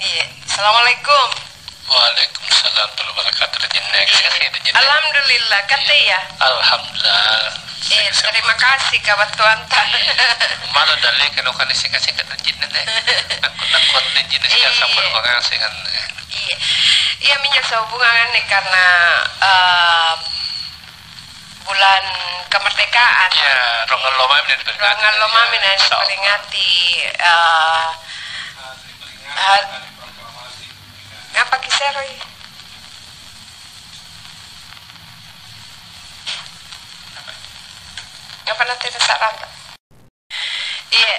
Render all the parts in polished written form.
Iya. Assalamualaikum. Waalaikumsalam warahmatullahi wabarakatuh. Alhamdulillah, kata ya. Alhamdulillah. Terima kasih kawan tuan. Malah dalih kalau kan kasih ke jin deh. Nakut di jin sih sampai kasih kan. Iya. Iya menyesal hubungan nih karena bulan kemerdekaan. Ya, rongal lomam dan peringati. Rongal lomam dan diperingati. Apa kisah Roy? Apa nanti saran? Iya,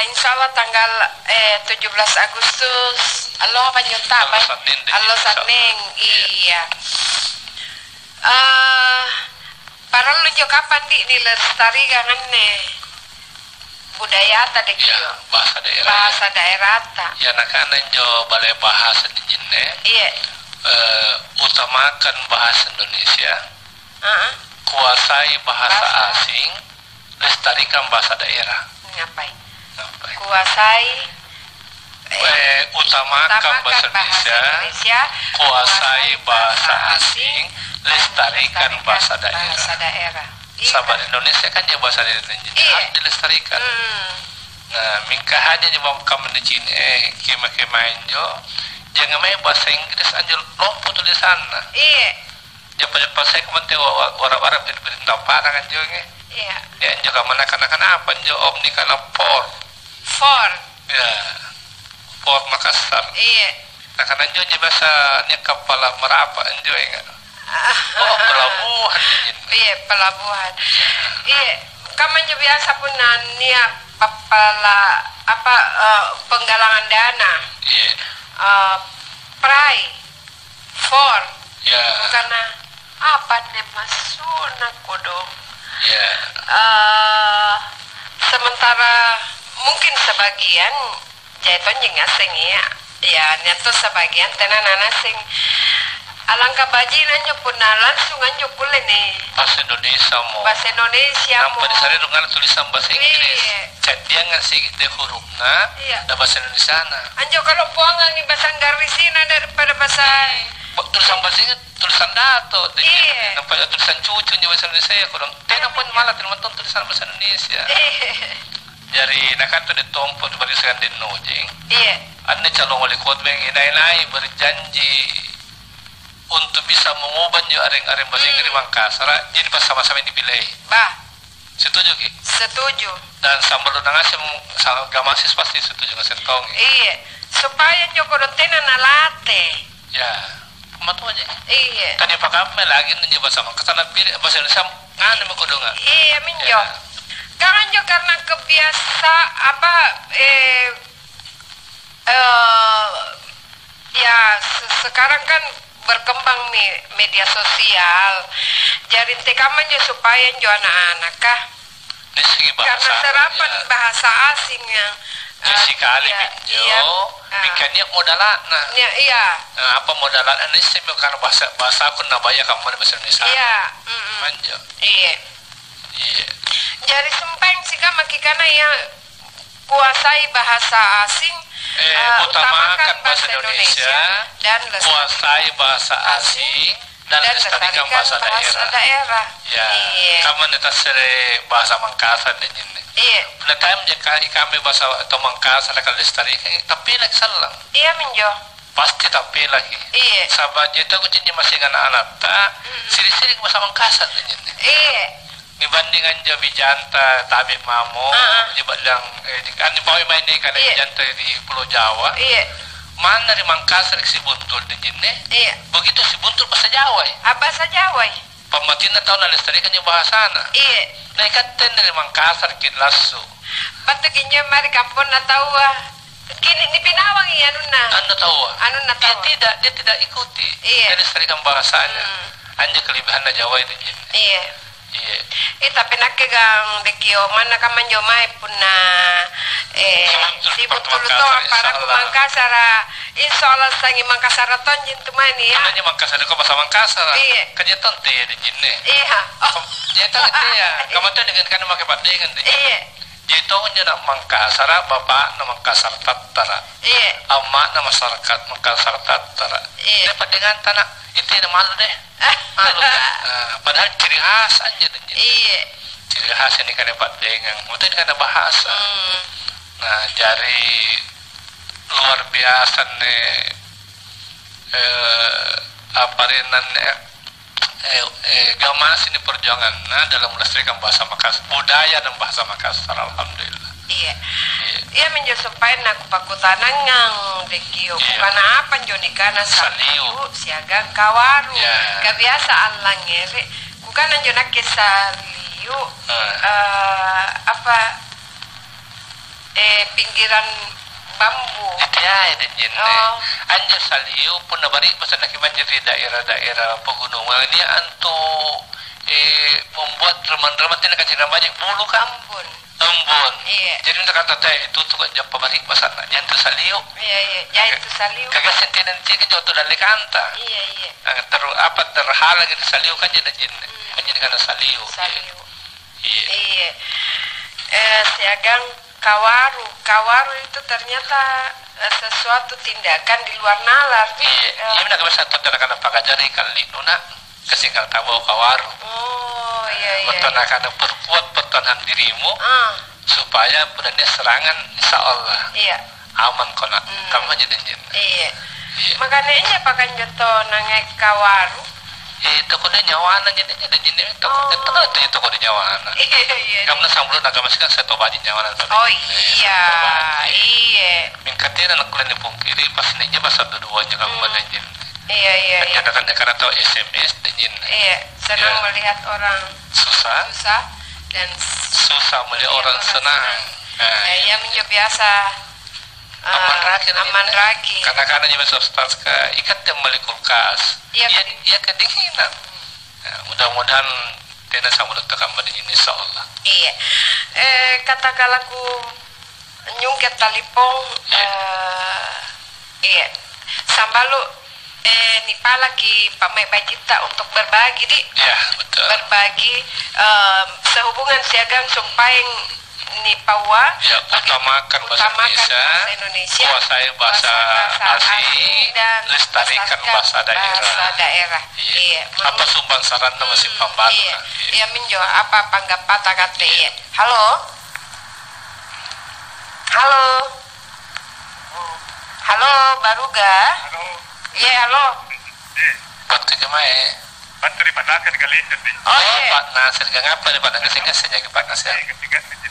insya Allah tanggal 17 Agustus. Allah penyuta, Allah Saning, iya. Para lunjuk kapan di lestari kangen nih budaya tadi ya, bahasa daerah ta. Ya nak-anak jo balai bahasa di jinne. Iya. Utamakan bahasa Indonesia. Kuasai bahasa asing, lestarikan bahasa daerah. Ngapain? Kuasai utamakan bahasa Indonesia, kuasai bahasa asing, lestarikan bahasa daerah. Sahabat Indonesia kan dia bahasa daerah harus dilestarikan. Nah, mingkah aja di bawah kamu di sini, kema-kemain jo, jangan main bahasa Inggris anjol lompat tuh di sana. Iya. Jangan bahasa kementerian orang-orang berintah parang anjol nih. Iya. Ya juga mana-mana apa jo omni karena por. Ya. Port Makassar. Iya. Nah karena anjolnya bahasa nih kepala merapa anjol enggak. Oh pelabuhan. Iya pelabuhan. Iya. Kamu juga biasa pun nanya kepala penggalangan dana. Iya. Prai. For. Ya. Karena apa nih masuk dong. Ya. Sementara mungkin sebagian jaiton jeung asing ya nyato sebagian tenan asing alangkah bajinan nyo pun langsung anjo pule nih bahasa Indonesia mo tanpa disari dengan tulisan bahasa Inggris chat dia ngasih de hurufna da bahasa Indonesia anjo kalau puangan nih bahasa Garisina daripada bahasa tulisan bahasa Inggris tulisan dato daripada tulisan cucu di bahasa Indonesia kurang tidak pun malah termenton tulisan bahasa Indonesia dari nakanto de tompo di barisan di nojeng ane calon wali kota yang inai berjanji untuk bisa mengubah jo areng-areng bahasa Inggris Makassar jadi pas sama-sama dipilih. Setuju Ki? Setuju. Dan sambal nangasi gamasis pasti setuju ngasih tong. Iya. Supaya Joko Dotena nalate. Ya. Matu aja. Iya. Tadi Pak Kamu lagi nunjuk bahasa Makassar pilih bahasa Indonesia ngane mau kodongan. Iya minjo. Jangan jo karena kebiasa ya sekarang kan berkembang media sosial. Jadi tekaman jo supaya jo anak-anak kah. Karena serapan bahasa asing yang sekali bikinnya modalatna. Iya. Apa modalatna ini sih karena bahasa pun nabaya kamu bahasa Indonesia. Iya. Manjo. Iya. Iya. Jadi sempeng sih kan makikana yang kuasai bahasa asing, utamakan bahasa Indonesia dan kuasai bahasa asing dan lestarikan bahasa daerah. Ya. Kamu neta sere bahasa Makassar dan ini. Iya. Natayam kami bahasa atau Makassar akan lestarikan, tapi lagi salah. Iya minjo. Pasti tapi lagi. Iya. Sahabatnya itu aku jadi masih anak-anak tak. Siri-siri bahasa Makassar dan ini. Iya. Dibandingkan Jabi Janta, Tabik Mamo, dibandang kan di bawah main ini kan Janta di Pulau Jawa. Iya. Mana di Makassar si Buntul di sini? Iya. Begitu si Buntul bahasa Jawa. Bahasa Jawa. Pematina tahu lestarikan bahasa na. Iya. Nah ikan dari Makassar kin lasso. Batu kinyo mari kampung na tahu gini ni pinawang iya nuna. Anda tahu? Anu na tahu. Dia tidak ikuti. Iya. Lestarikan bahasanya. Hanya kelebihan Jawa ini. Iya. Iya. Tapi nakegang dekio mana kaman jomai puna si betul to para ku Makassar insyaallah sangi Makassar ton jintu mani ya. Hanya Makassar ko bahasa Makassar. Iya. Kanya ton te di jinne. Iya. Ya ton te ya. Kamu tuh dengan kan make padengan. Iya. Itu nak Mangkasar, bapak nama Mangkasar Tattara. Iya. Ama nama masyarakat Mangkasar Tattara. Iya. Dapat dengan tanah itu yang malu deh. Malu kan. Padahal ciri khas aja deh. Iya. Ciri khas ini kan dapat dengan. Mungkin kan ada bahasa. Nah, dari luar biasa nih apa gamas ini perjuangan dalam melestarikan bahasa Makassar, budaya dan bahasa Makassar, alhamdulillah. Iya. Iya menjosopain aku pakutanangang dekio bukan apa joni kana saliu siaga kawaru. Kebiasaan langere bukan anjona ke saliu apa pinggiran bambu. Ya, ini anjir saliu pun nabari masa nak di daerah-daerah pegunungan ini antu membuat reman-reman tidak kacau banyak bulu kampun. Embun. Iya. Jadi nak kata teh itu tuh jam pabalik masa nak jantu saliu. Iya. Jantu saliu. Kagak sentinan cik joto dari kanta. Iya. Apa terhalang gitu saliu kan jadi jin. Jadi karena saliu. Saliu. Iya. Siagang kawaru itu ternyata sesuatu tindakan di luar nalar. Iya, nak bahasa tentang apa kajari kali nuna kesinggal tahu kawaru. Oh iya. Betul nak ada berbuat pertahanan dirimu supaya bulannya serangan insya Allah. Iya. Aman kona kamu aja denjin. Iya. Makanya ini pakai joto nangai kawaru. Itu kode nyawana jadi denjin itu kode nyawana. Iya. Kamu sambul nak masih kan saya tobaji nyawana. Oh iya. Mingkatin anak kuliah di pungkiri pas ninja pas 1 2 juga kamu denjin. Iya. Kadang-kadang karena tahu SMS denjin. Iya. Senang melihat orang susah dan susah melihat orang senang. Ya menjadi biasa aman ragi. Karena juga substans ke ikat yang beli kulkas. Iya kedinginan. Mudah-mudahan tidak sama tekan pada ini insya Allah. Iya. Katakanlah ku nyungket talipong. Iya. Sambalu nipa lagi pamai bajita untuk berbagi di. Iya betul. Berbagi sehubungan siagang sumpaing nipawa. Ya, utamakan bahasa Indonesia, kuasai bahasa asing, dan lestarikan bahasa daerah. Iya. Apa sumbang saran masih pembantu? Iya minjo apa panggap kata iya. Halo Baruga. Iya halo. Waktu kemarin. Pantri Pak Nasir Galesir nih. Pak Nasir ngapa di Pak Nasir ngasih Pak Nasir?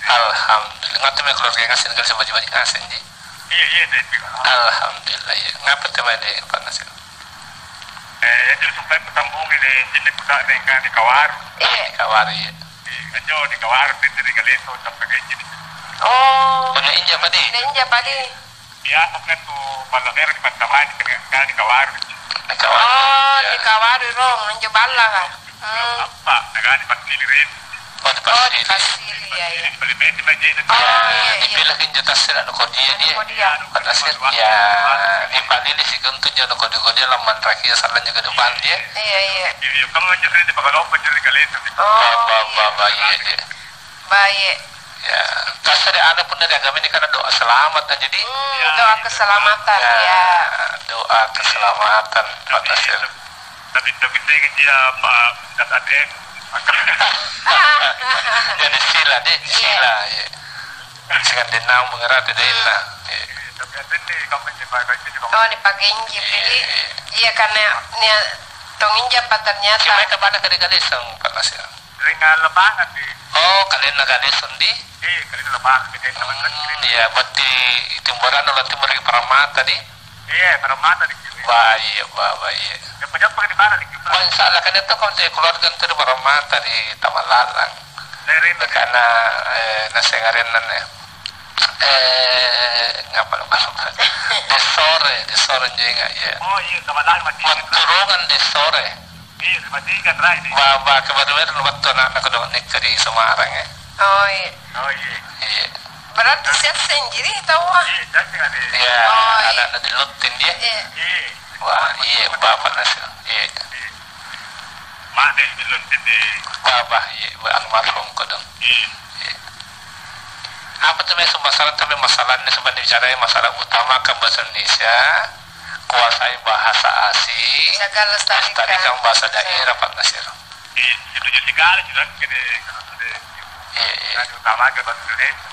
Alhamdulillah. Ngapa me keluarga ngasih ngasih baju-baju ngasih ji? Iya. Alhamdulillah ya. Ngapa teman di Pak Nasir? Jadi supaya petambung di sini kita dengan di Kawar. Kawar ya. Ajo di Kawar di Galeso sampai ke sini. Oh. Punya inja padi. Ya, pokoknya tuh balangero di Pantaman di Kawar. Oh, di Kawari rong, nanja bala ka. Apa? Nagani pasilirin. Oh, di pasili ya. Palimenti majena. Dibilakin juta sila no dia. Pasir ya. Di palili si kuntu jo no kode laman rakia salahnya ke depan dia. Iya. Yung kamu aja sering di Pagalompa jadi Galesir. Iya. Baik. Ya, kasar ada pun dari agama ini karena doa selamat aja jadi doa keselamatan ya. Doa keselamatan Pak Nasir. Tapi saya dia Pak Ade. Jadi sila ya. Dengan denam mengerat dena. Tapi ada nih kamu dipakai ini. Oh dipakai injip jadi iya karena nih tongin japa ternyata. Siapa kemana kali-kali sang Pak Nasir? Ringan lebangan di. Oh kalian nagade sundi? Kalian lebangan di teman-teman. Iya, berarti timburan oleh timur di Paramata di? Iya, Paramata di sini. Baik. Yang banyak pakai di mana di sini? Masalah kan itu kalau saya keluarga itu di Paramata di Taman Lalang. Karena nasi ngarinan ya. Ngapa lupa? Di sore juga ya. Oh iya, Taman Lalang masih. Turungan di sore. Iya, masih kan Rai. Baba kebetulan waktu nak kedua nikah di Semarang ya. Oh iya. Berarti siap sendiri tahu ah? Iya, ada di lutin dia. Wah, iya, Bapak Nasir. Iya. Mana di lutin di? Bapak, iya, almarhum kodong. Iya. apa tuh masalah, tapi masalahnya sebenarnya bicaranya masalah utama kan bahasa Indonesia, kuasai bahasa asing, lestarikan bahasa daerah, Pak Nasir. Setuju sekali sudah kini yang utama ke bahasa Indonesia.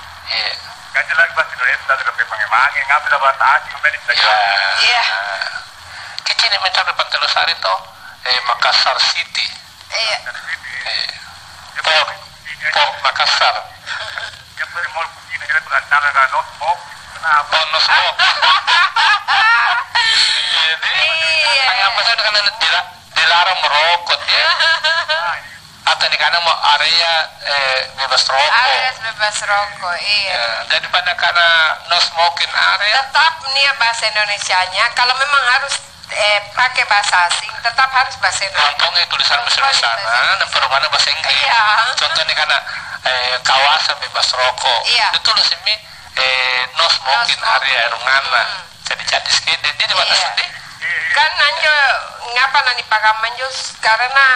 Kan jelas bahasa Indonesia sudah pengembangan ngambil bahasa asing sampai disejarah. Iya. Kecil ini minta dapat Telusari toh, Makassar City. Iya. Port Makassar. Yang bermol begini kita berencana kan no smoke. Kenapa? No smoke. Jadi, apa sih dengan dilarang merokok ya? Atau di kana mau area bebas rokok. Area bebas rokok, iya. Daripada karena no smoking area. Tetap nih bahasa Indonesianya. Kalau memang harus pakai bahasa asing, tetap harus bahasa Indonesia. Contohnya tulisan besar di sana, dan perumahan bahasa Inggris. Iya. Contohnya karena kawasan bebas rokok. Iya. Itu tulisnya no smoking area rungana. Jadi sekali dia di mana sedih? Kan nanti ngapa nanti pakaman jus karena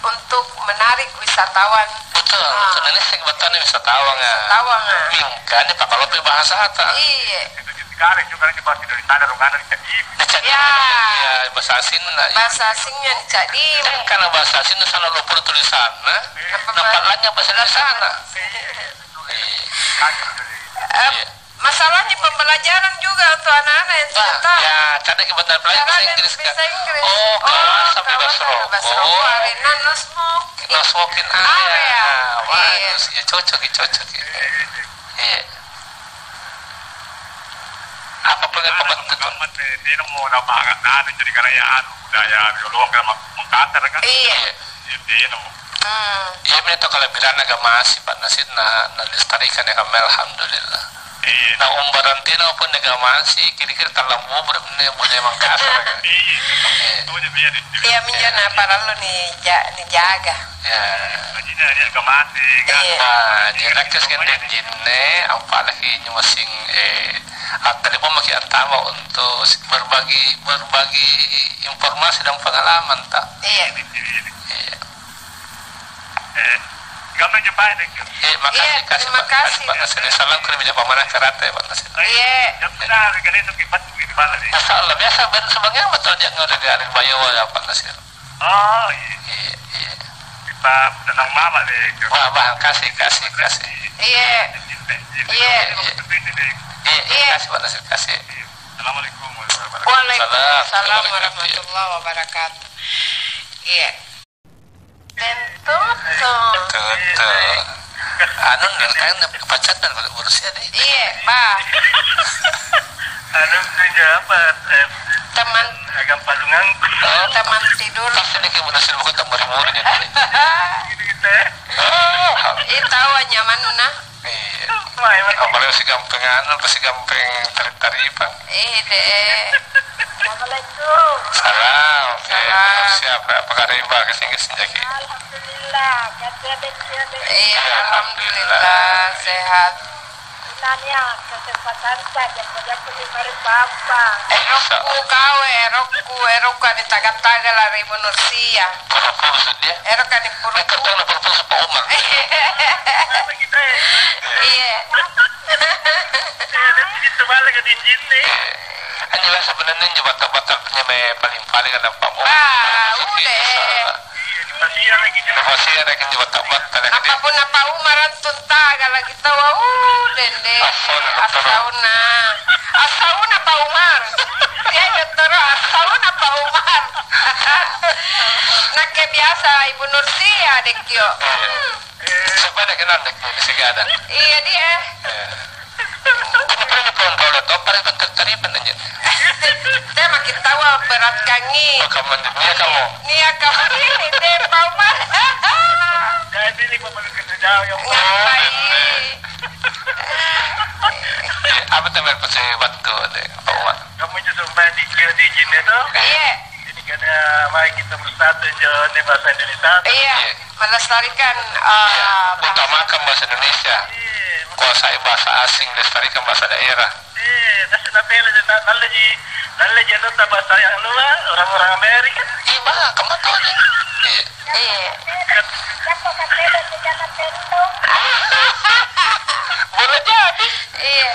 untuk menarik wisatawan. Betul, ini sing betulnya wisatawan ya. Wisatawan ya. Mingkan ini kalau bahasa kata. Iya. Sekali juga nanti bahasa Indonesia ada rungana dicadi. Ya. Ya bahasa asing nah. Bahasa asingnya dicadi. Karena bahasa asing itu sana lupa tulisan, nampaknya bahasa di sana. Masalahnya pembelajaran juga untuk anak-anak yang tidak tahu. Ya, karena kebetulan belajar bahasa Inggris kan. Oh, kawasan bebas rokok. Arena no smoking. No smoking area. Wah, ya cocok. Iya. Apa pengen pembentuk? Dia mau nama ada jadi kerajaan budaya biolog kan mengkater kan. Iya. Dia nemu. Iya, itu kalau bilang agama masih Pak Nasir na lestarikan ya kami alhamdulillah. Nah Barantina pun agama masih kira-kira dalam umur ini boleh mengkasar kan. Iya menjana para lo nih jaga. Ya. Jadi dia agama masih kan. Nah, jadi kesehatan jinne apalagi nyumasing tadi pun makin antama untuk berbagi informasi dan pengalaman tak. Iya. Kamu jumpa deh. Makasih terima kasih. Pak Nasir. Salam kerja pamanah karate Pak Nasir. Iya. Yang benar kan itu kipas di mana nih? Masalah biasa sebenarnya betul jangan udah dari Bayo ya Pak Nasir. Oh iya. Kita tenang mama deh. Wah, kasih. Iya. Iya. Kasih Pak Nasir, kasih. Assalamualaikum warahmatullahi wabarakatuh. Waalaikumsalam warahmatullahi wabarakatuh. Iya. Betul. Anu kan pacaran kalau urusnya deh. Iya, Pak. Anu kerja apa? Teman agak palungan. Teman tidur. Tapi ini kayak benar bukan tak murid-muridnya. Gitu. Tahu nyaman nah. Iya. Apalagi masih gampang masih gampang tarik-tarik Pak. Deh. Assalamualaikum. Salam. Siapa? Apa kabar Mbak kesini senjaki? Alhamdulillah. Iya, alhamdulillah sehat. Nanya kesempatan saja saja kemarin bapak. Erokku di taga-taga lah ribu Nursia. Apa maksud dia? Erok kan di puruk. Kata nak berpuasa Pak Umar. Iya. Itu balik ke dinjin nih. Hanya sebenarnya juga batal-batalnya paling ada Pak Umar. Udah. Masih lagi Masih ada yang juga batal. Apapun apa Umaran tuntaga lagi tahu. Dende. Asauna Pak Umar. Dia dokter asauna Pak Umar. Nak biasa Ibu Nursia dekyo. Siapa ada kenal dek di ada. Iya dia. Pernah kontrol atau paling terkariban aja. Saya makin tahu berat kangi. Kamu dia kamu. Nia kamu ini deh Pak Umar. jadi ini pemain kerja jauh yang Ngapain? Apa teman pasal waktu deh Pak Umar. kamu itu sampai di dinjin itu. Iya. Jadi karena mari kita bersatu di bahasa Indonesia. Iya. Melestarikan Utamakan bahasa Indonesia. Kuasai bahasa asing, lestarikan bahasa daerah. Lalu jadi bahasa yang luar orang-orang Amerika. Iya, kamu tahu deh. Iya. Siapa katanya jangan tentu. boleh jadi. Iya.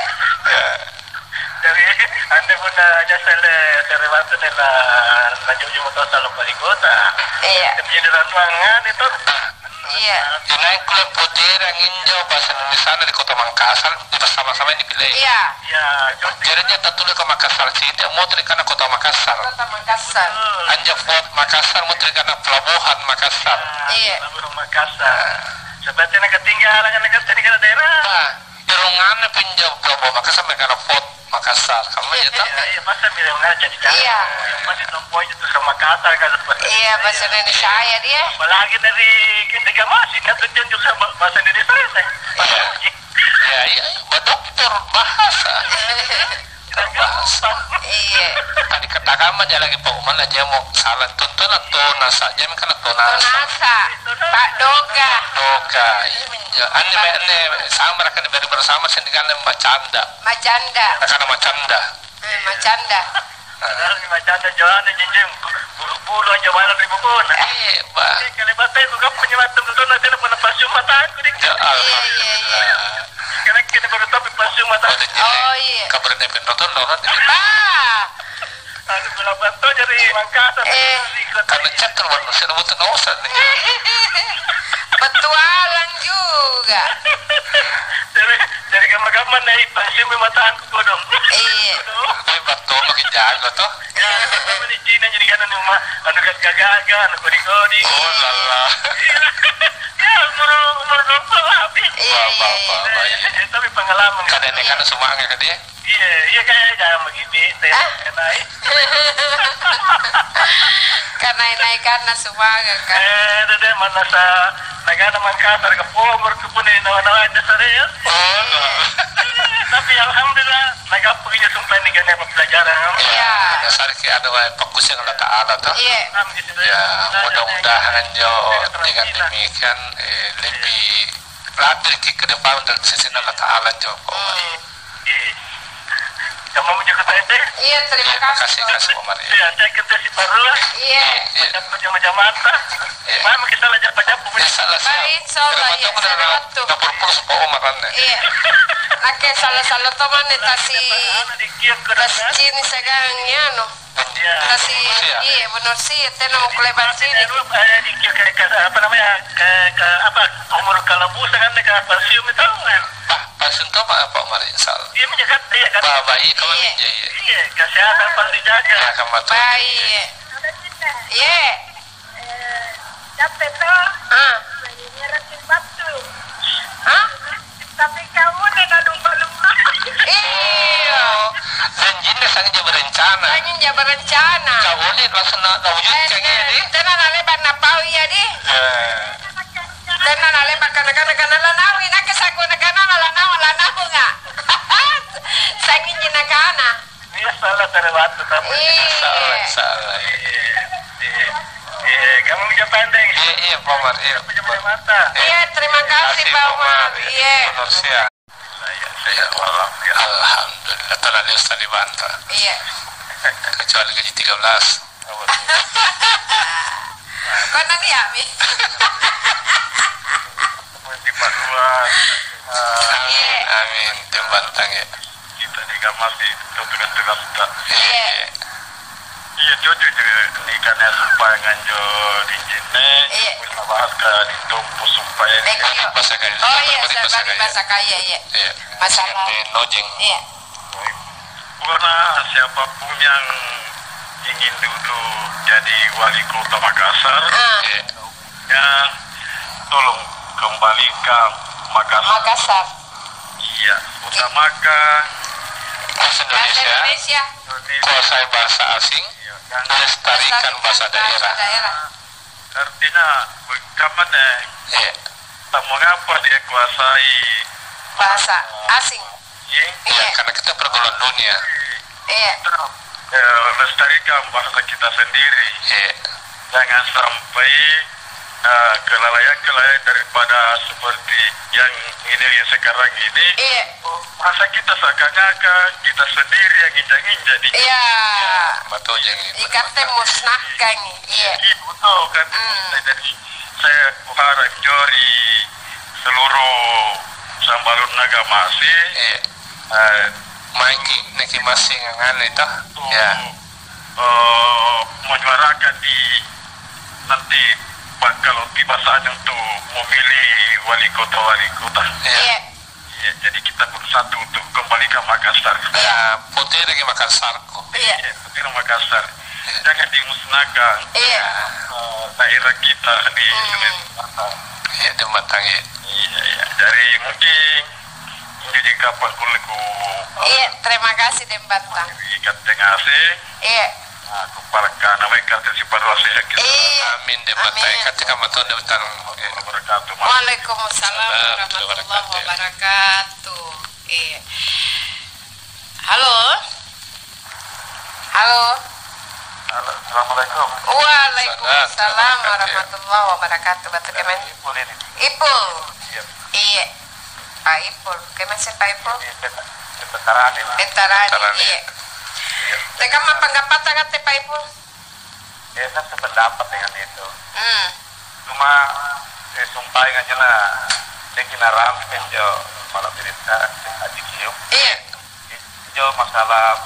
Jadi anda pun jasa serewatu nela najuju motor salo paligota. Iya. Tapi di ruangan itu. Iya. Naik klub putih yang injau bahasa Indonesia di kota Makassar bersama-sama ini pilih. Iya. Ya, Jadinya tertulis ke Makassar sih, dia mau karena kota Makassar. Kota Makassar. Anja Fort Makassar mau karena pelabuhan Makassar. Iya. Pelabuhan Makassar. Sepertinya ketinggalan kan negara daerah. Nah, irungannya pinjau pelabuhan Makassar karena Fort Makassar. Kamu ya tahu? Iya, masa milihnya jadi kan? Iya. Masih nompoy itu sama Makassar kan seperti. Iya, bahasa Indonesia ya dia. Apalagi dari Kintiga Masih, kan tunjuk sama bahasa Indonesia ya. Ya, iya, dokter bahasa. Bahasa. Iya. Tadi katakan mah dia lagi Pak Umar aja mau salah tuntun atau nasa aja kan atau nasa. Tonasa. Pak Doga. Doga. Ane sama kan beri bersama sendirian macanda. Macanda. Karena macanda. Macanda. Padahal di Macanda jalan jinjing bulu-bulu aja malam ribu pun. Bah. Kalau batai itu kan penyematan itu nanti ada pada pasung mata aku nih. Iya. Karena kita baru tahu pasung mata. Oh iya. Kabarnya penonton orang ini. Aku gula batu dari Makassar. Karena chat terus saya butuh nosan nih. Petualang juga. Dari kamar-kamar naik pasung mata aku kodong. Iya. Tapi batu makin jago tuh. Ya, sama di Cina jadi kan anu gagaga, anu kodi-kodi. Oh lala. Ya, umur nomor habis. Iya. Tapi pengalaman. Kadang kan semangat ke dia. Iya kayaknya jangan begini. Naik. Karena semangat kan. Dede mana sa negara Makassar ke Pomor ke pun ini nawa-nawa aja serius. Tapi alhamdulillah naga punya sumpah nih kan pelajaran. Iya. Dasar ki ada fokus yang Allah Taala tuh. Iya. Ya mudah-mudahan jo dengan demikian lebih latih ke depan dari sisi Allah Taala jo. Kamu mau jaga saya deh? Iya, terima kasih. Kasih Omar. Iya, saya kerja si baru lah. Iya. Macam-macam mata. Mana kita lajak pajak punya. Salah sih. Insyaallah ya, saya dapur pulus Pak Omar kan. Iya. Nake salah teman tasi cini segangnya no. Tasi iya benar sih, tena mau kulebat sini. Apa namanya? Apa umur kalabu kan ke parsium itu kan. Pasien itu apa Omar insyaallah. Iya menjaga dia kan. Baik kalau menjaga. Iya, kesehatan pasti dijaga. Baik. Iya. Capek toh? Nyeratin batu. Hah? Tapi kamu nggak lumba-lumba. Iya. Janjinya sangat berencana. Janjinya berencana. Kau boleh langsung nak wujudkan ini. Tenan lebar napau ya di. Tenan lebar kana lanawi nak kesaku kana lanaw nga. Sangin jinakana. Iya salah terlewat tapi. Salah. Kamu bisa pandang. Iya Pak Omar. Iya terima kasih Pak Omar. Iya. Saya Alhamdulillah telah Ustaz dibantah. Iya. Kecuali gaji 13. Kau nanti ya Mi? Amin. Jembatan ya. Kita juga masih tugas-tugas tak. Iya. Iya jujur nikah supaya nganjo di sini. Iya. Bisa bahas ke ditumpu supaya. Bahasa kaya. Oh iya, bahasa kaya ya. Iya. Masalah. Nojing. Iya. Karena siapapun yang ingin dulu jadi wali kota Makassar, ya tolong kembalikan Makassar. Iya, utamakan Bahasa Indonesia. Kuasai bahasa asing. Melestarikan bahasa daerah. Artinya bagaimana mengapa dia kuasai Bahasa asing. Iya, karena kita pergaulan dunia. Iya. Lestarikan bahasa kita sendiri. Iya. Jangan sampai kelalaian daripada seperti yang ini sekarang ini. Iya. Bahasa kita seakan-akan kita sendiri yang injak-injak di. Iya. Betul jangan. Ikatnya musnahkan. Iya. Betul kan. Jadi saya harap jori seluruh sambalun naga masih main neki masih ngan itu ya menyuarakan di nanti kalau tiba saatnya untuk memilih wali kota ya, jadi kita bersatu untuk kembali ke Makassar ya putih lagi Makassar kok putih Makassar jangan dimusnahkan daerah kita di Indonesia ya Dembantang ya dari mungkin jadi kapal kuliku terima kasih Dembantang ikat tengah aku parakan nama ikat sipadua sehat amin Dembantang ketika matun Dembantang Waalaikumsalam warahmatullahi wabarakatuh halo Assalamualaikum. Waalaikumsalam warahmatullahi wabarakatuh. Batu kemen. Ipul. Iya. Pak Ipul. Kemen sih Pak Ipul. Veterani. Iya. Teka mah pendapat kata Pak Ipul. Saya sependapat dengan itu. Cuma sumpah aja lah. Saya kena rampen jo malam berita aji kiu. Iya. Jo masalah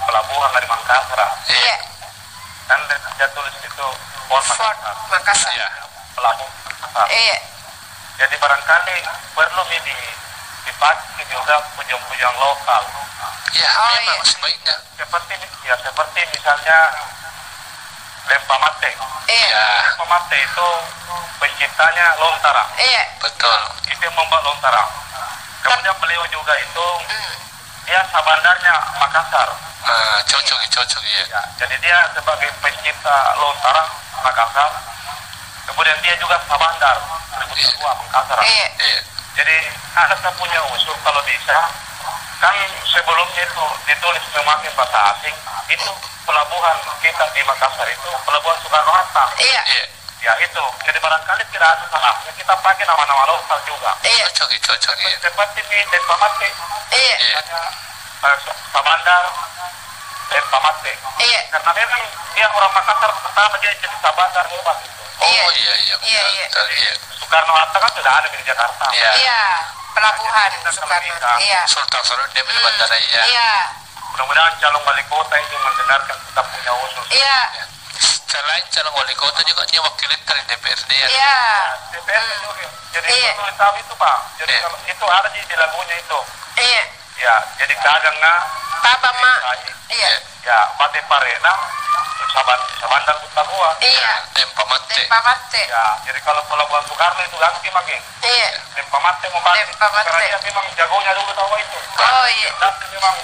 pelabuhan dari Makassar. Iya. Kan dia tulis itu Port Makassar. Ya, pelabuhan Makassar. Iya. Jadi barangkali perlu ini dipakai juga pujang-pujang lokal. Ya, memang sebaiknya. Seperti misalnya Lempamate. Iya. Lempamate itu penciptanya Lontara. Iya. Betul. Itu yang membuat Lontara. Kemudian beliau juga itu dia sabandarnya Makassar. Cocok ya. Jadi dia sebagai pencipta Lontara Makassar. Kemudian dia juga sabandar Makassar. Jadi ada punya usul kalau bisa. Kan sebelumnya itu ditulis memakai bahasa asing. Itu pelabuhan kita di Makassar itu pelabuhan Soekarno-Hatta. Iya. Ya itu. Jadi barangkali tidak ada salahnya kita pakai nama-nama lokal juga. Iya. Cocok ya. Seperti di Lempamate. Iya. Sabandar Lempamate. Iya. Karena memang dia orang Makassar pertama dia jadi sabandar hebat itu. Iya. Soekarno-Hatta kan sudah ada di Jakarta. Iya. Pelabuhan Soekarno. Iya. Sultan Saruddin bin Bandara ya. Iya. Mudah-mudahan calon wali kota ini mendengarkan kita punya usul. Iya. Selain calon wali kota juga dia wakil dari DPRD ya. Iya. DPRD juga. Jadi perlu tahu itu Pak. Jadi kalau itu ada di lagunya itu. Iya. Ya, jadi kadang Baba Ma. Iya. Ya, Pate Parena, Sabandar Kutahua. Iya. Lempamate. Ya, jadi kalau pelabuhan Soekarno itu ganti makin. Iya. Lempamate membantu. Karena dia memang jagonya dulu tahu itu. Oh iya. Dan memang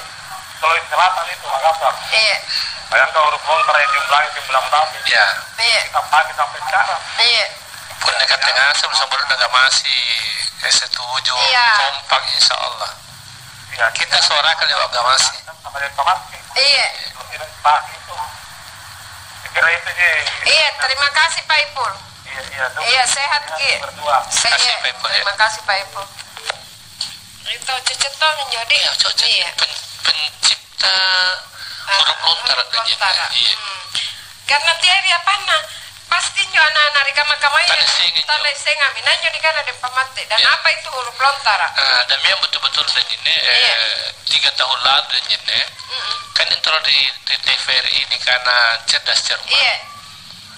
Sulawesi Selatan itu Makassar. Iya. Bayangkan huruf Lontara yang jumlahnya 19 Iya. Kita pakai sampai sekarang. Iya. Pun dekat tengah sebelum negara masih setuju kompak insya Allah. Ya, kita suarakan lewat gamasi. Iya. Kira itu sih. Iya, terima kasih Pak Ipul. Iya, sehat Ki. Terima kasih Pak Ipul. Itu cecetong jadi. Iya. Pencipta huruf Lontara. Iya. Karena dia apa nah? Pasti nyo anak-anak di kamar-kamar ya. Tanda senga minanyo di kana de pamate. Dan apa itu huruf Lontara? Dan yang betul-betul dan ini 3 tahun lalu dan ini kan intro di TVRI ini karena cerdas cermat. Iya.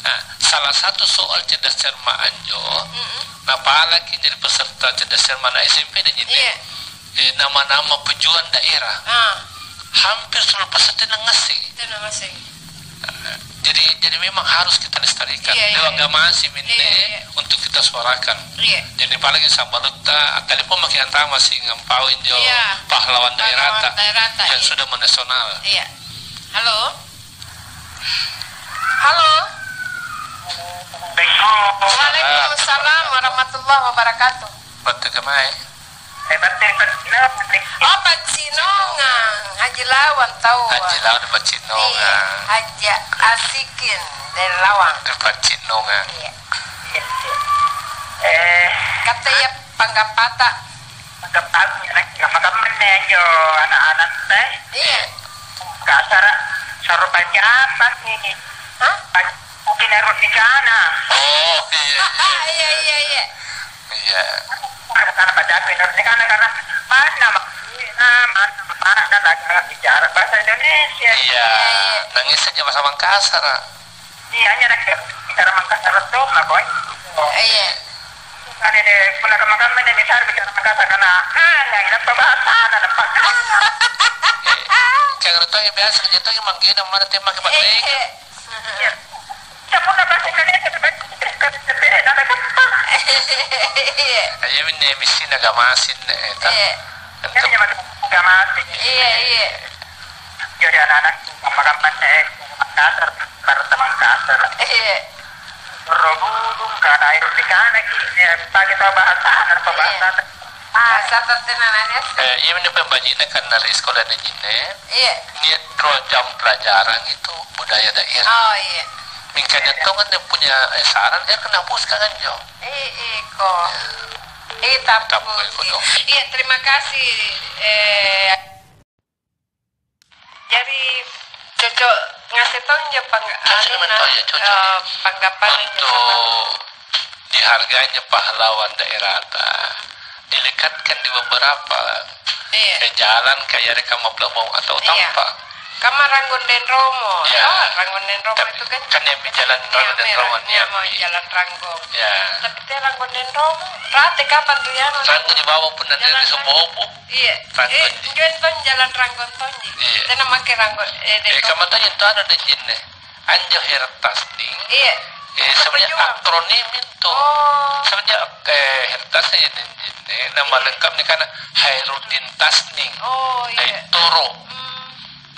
Nah, salah satu soal cerdas cermat anjo, apalagi jadi peserta cerdas cermat SMP dan ini nama-nama pejuang daerah. Hampir seluruh peserta ngasih. Jadi memang harus kita lestarikan. Lewat gamasi untuk kita suarakan. Jadi paling Sambaluta tadi pun makin antama sih ngampauin jo pahlawan daerah yang sudah menasional. Iya. Halo. Halo. Waalaikumsalam warahmatullahi wabarakatuh. Batu kemai. Oh, Pacinongan, Haji Lawan tahu. Haji Lawan Pacinongan. Haji Asikin dari Lawang. Pacinongan. Iya. Kata ya panggapata. Makamannya jo anak-anak teh. Iya. Kasar sarupan apa nih? Hah? Mungkin erot di sana. Oh iya. Iya. Iya. karena baca Indonesia karena mana mana bicara bahasa Indonesia. Iya, nangis aja bahasa Makassar. Iya, hanya bicara Makassar tuh lah boy. Iya. Kan ini pula kemakan Indonesia bicara Makassar karena yang ini bahasa nampak. Kayak itu yang biasa gitu yang manggil nama tema ke bahasa Inggris. Iya. Siapa nak bahasa Indonesia Ayo ini misi nagamasin eta. Nagamasin. Iya. Jadi anak-anak kampung Makassar, baru teman Makassar. Iya. Robudung karena air di kana kini pakai bahasa Bahasa tertenananya. Iya ini pembajinnya kan dari sekolah di Jine. Iya. Dia 2 jam pelajaran itu budaya daerah. Oh iya. Mingkanya tuh kan dia punya saran dia kena puska kan Jo. Kok. Tapi. Iya, terima kasih. Jadi cocok ngasih tahu ya panggapan untuk diharganya pahlawan daerah dilekatkan di beberapa jalan kayak mereka mau atau tanpa. Kamar Ranggonden Romo. Ya. Ranggonden Romo itu kan yang jalan Ranggonden Romo jalan Ranggong. Ya. Tapi teh Ranggonden Romo. Rate kapan tuh ya? Ranggon di bawah pun nanti di Sobobo. Iya. Jual jalan Ranggon Tonji. Iya. Teh nama ke Ranggon. Kamu tanya itu ada di sini. Anjo Hertasning. Iya. Sebenarnya akronim itu. Sebenarnya Hertasning ini nama lengkapnya karena Hairudin Tasning. Oh iya. Toro.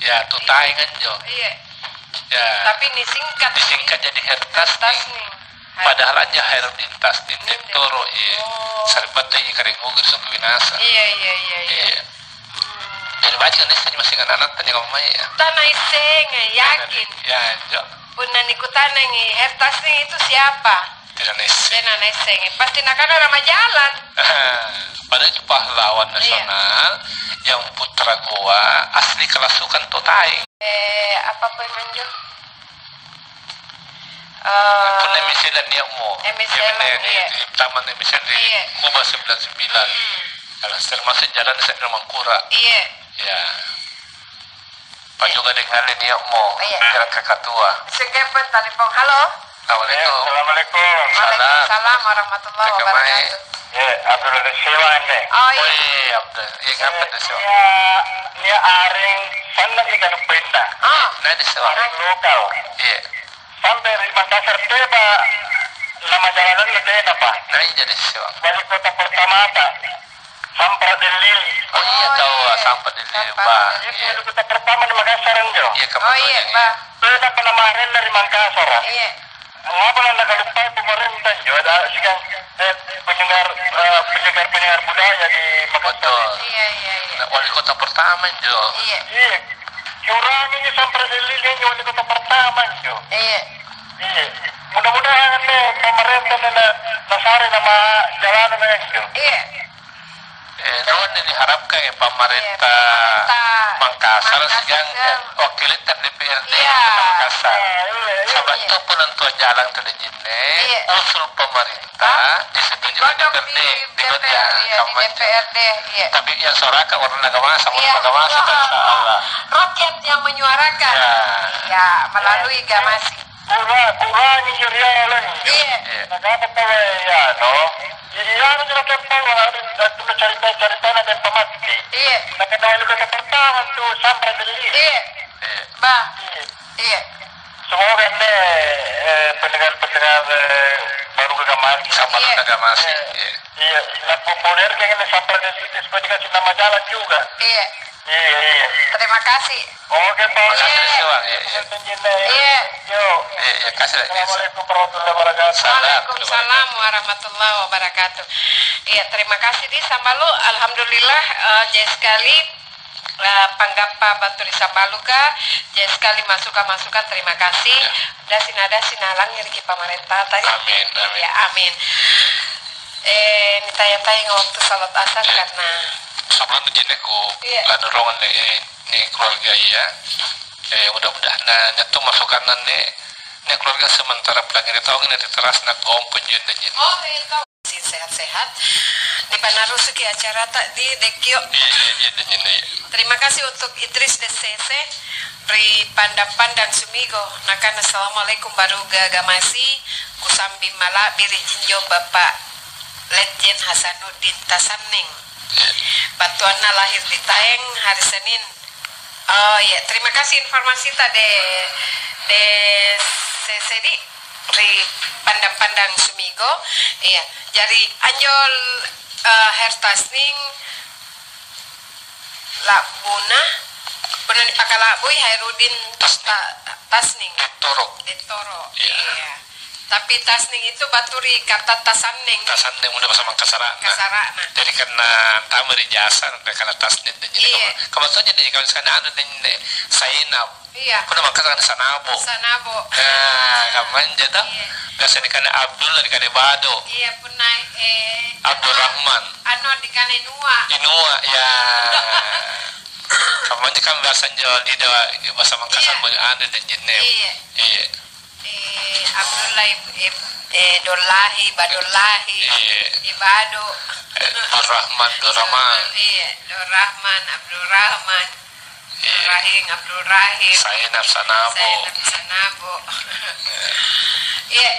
Ya, tuh taingan Jo. Iya. Ya. Tapi ini disingkat jadi Hertasning. Padahal aja Hairudin Tasning itu Toro. Iya. Saripata ini kering mugir sok binasa. Iya. Jadi baca kan ini masih kan anak tadi ngomong ya. Tanah iseng, yakin. Ya, Jo. Punan ikutan ini Hertasning itu siapa? Tidak neseng. Pasti nakana nama jalan. Padahal itu pahlawan nasional yang putra gua asli kelasukan Totai. Apa pun manjo? Punya misalnya dia mau. Di taman misalnya di Kuba 99. Kalau termasuk jalan saya Mangkura. Iya. Ya. Pak juga dengan dia mau jalan kakak tua. Sekepen telepon. Halo. Assalamualaikum. Waalaikumsalam warahmatullahi wabarakatuh. Ya, Abdul Sewan deh. Oh iya. Abdul. Iya ngapa tuh Sewan? Dia aring sangat ikan pindah. Nah di Sewan. Aring lokal. Iya. Sampai di Makassar tiba nama jalanan itu apa? Nah iya jadi Sewan. Wali kota pertama apa? Samprat dan Lili. Oh iya tahu Samprat dan Lili. Itu wali kota pertama di Makassar Jo. Iya kamu tahu iya, Pak. Beda penamaran dari Makassar. Iya. Mengapa anda lupa pemerintah Jo? Ada sekian penyegar budaya di Makassar. Iya. Wali kota pertama Jo. Iya. Kuranginya Samprat dan Lili ini wali kota pertama Jo. Iya. Mudah-mudahan pemerintah nasari nama jalanan Jo. Iya. Namun diharapkan pemerintah Makassar sekarang wakil DPRD Makassar. Sebab itu pun untuk jalan ke Jine, usul pemerintah disetujui DPRD di DPRD. Tapi yang suarakan orang agama sama agama Allah. Rakyat yang menyuarakan. Ya melalui gamasi. Kurangi jurialan. Iya. Nagapa pa ya no? Iyan ang nagkakaw ang cerita dan pemati. Iya. Nakadawali ko sa pertama to Samprat dan Lili. Iya. Iya. Semoga pendengar baru kegamasi Sama agama Iya, populer kayaknya Samprat dan Lili supaya dikasih nama jalan juga. Iya. Iya. Terima kasih. Oke, Pak. Iya. Iya, kasih lagi. Assalamualaikum warahmatullahi wabarakatuh. Waalaikumsalam warahmatullahi wabarakatuh. Iya, terima kasih di sama lu. Alhamdulillah jaya sekali panggapa Batu Risa Baluga. Jaya sekali masukan terima kasih. Ada sinalang nyeri pemerintah tadi. Amin. Ya, amin. Ini tayang-tayang waktu salat asar karena sebelum aku ada dorongan nih keluarga ya. Mudah-mudahan itu masukan nih keluarga sementara pelanggan tahu ini teras nak gom penjun. Oh, itu sehat-sehat. Di Panarusuki acara tak di Dekio. Terima kasih untuk Idris DCC Ri Pandang Sumigo. Nakan assalamualaikum baruga gamasi kusambi mala biri jinjo Bapak Letjen Hasanuddin Tasanning. Batuanna lahir di Taeng hari Senin. Oh ya, terima kasih informasi tadi de sesedi Ri Pandang Sumigo. Iya, jadi anjol hertasning labuna benar dipakalaboy Hairudin tasning Toro. Iya. Tapi tasning itu baturi kata tasanning udah bersama kasarana. Jadi karena tamari jasa karena tasning dan jadi kebetulan jadi kalau sekarang ada dan sainab. Iya. Kuna makasarana sanabo. Kaman jada. Biasa dikane Abdul dikane Bado. Iya punai Abdul Rahman. Ano dikane Inua ya. Kamu kan bahasa Jawa di bahasa Makassar banyak ada dan jenem. Iya. Abdullah Dollahi Badollahi. Ibado. Durrahman. Iya, Durrahman, Abdurrahman. Abdurrahim. Sainab Sanabo. Iya,